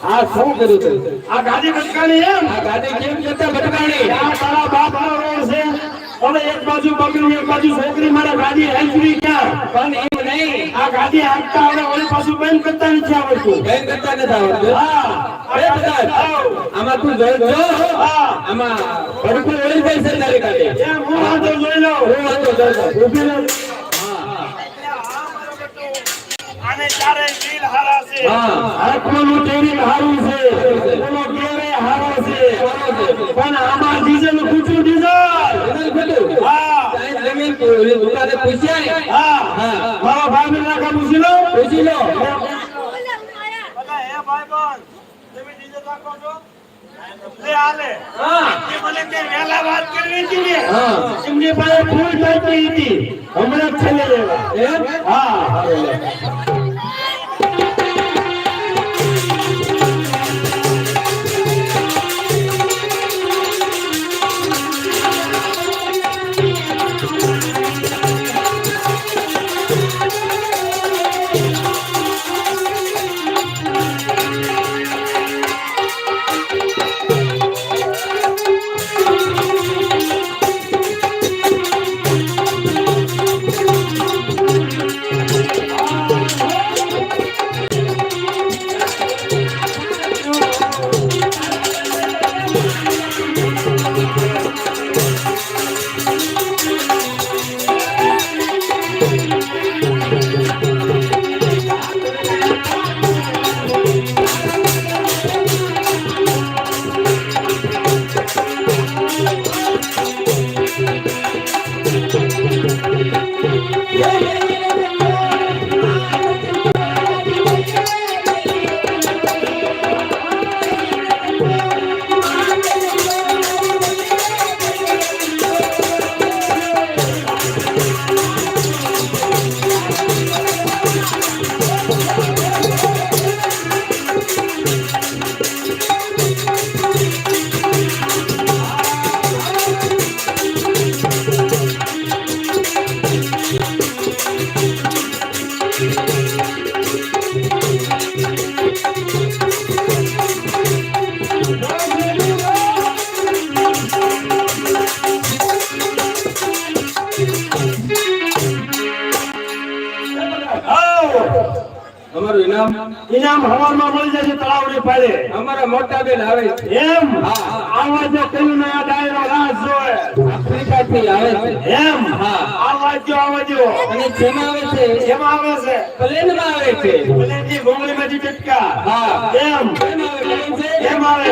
આ શું કર્યું તું? આ ગાડી ભટકાણી એમ? આ ગાડી કેમ કરતા ભટકાણી? આ તારા બાપનો રોડ છે. હવે એક બાજુ બગડી એક બાજુ છોકરી મારા ગાડી હેંચવી ક્યાં? પણ એમ નહીં. આ ગાડી હાંકતા આવડે ઓલી પાછું બંધ કરતા નથી આવડતું. બેન કરતા નથી આવડતું. હા અરે બધા આમાં તું જોઈ જો. હા આમાં ભડકું ઓળી જાય સરકારી ગાડી. એમ હું વાંધો જોઈ લઉં. હું વાંધો જોઈ લઉં. ઊભી રહે. આને ચારે વ્હીલ હારા છે. હા આખોનું ટેરિંગ હારું છે. ઓલો ગેરે હારો છે. પણ આમાં ડીઝલ ખૂટું ડીઝલ. હા જમીન દુકાને પૂછ્યા. હા હા મારો ભાઈ ને નાખા પૂછી લો. પૂછી લો. હે ભાઈ બોલ તમે ડીઝલ રાખો છો લે આલે. હા એ મને કે વેલા વાત કરવી હતી ને. હા એમની પાસે ફૂલ ટાઈપી હતી. હમણાં જ છેલ્લે લેવા. એમ? હા અમારું ઇનામ હવારમાં મળી જશે તળાવની પાળે. અમારા મોટા બેન આવે છે. એમ હા. આવા જો કયું નયા ડાયરો રાહ જોવે. આફ્રિકા થી આવે છે. એમ હા. આવા જો અને જેમાં આવે છે એમાં આવે છે પ્લેન માં આવે છે. ભલેથી ગોંગળીમાંથી ટટકા. હા એમ કેમ આવે પ્લેન છે? એમ આવે.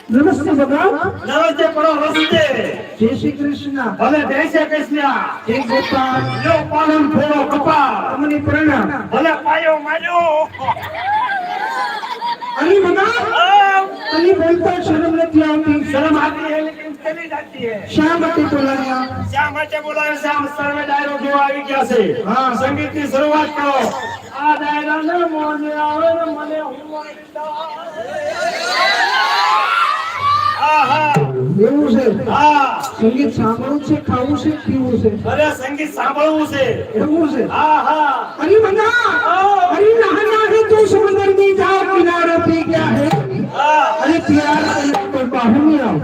નમસ્તે ભગવાન. નમસ્તે પડો રસ્તે. જય શ્રી કૃષ્ણ. ભલે જય શ્રી કૃષ્ણ. જય ગોપાલ. લો પાલન ફેરો કપાળ. તમને પ્રણામ. ભલે પાયો માર્યો. અલી ભગવાન, અલી બોલતા શરમ નથી આવતી. શરમ આતી है लेकिन चली जाती है. શા માટે બોલાવ્યા? શા માટે બોલાવે છે? આમ સર્વે ડાયરો જોવા આવી ગયા છે. હા. સંગીતની શરૂઆત કરો. આ ડાયરાને મોજે આવે ને મને હુંવાઈ આહા. એવું છે? હા. સંગીત સાંભળવું છે, ખાવું છે, પીવું છે? અરે સંગીત સાંભળવું છે. એવું છે? આહા. અલી ભગવાન, અલી નહાના है तो समंदर में जाओ किनारे पे क्या है? હા. अरे प्यार तो बाहर में आओ.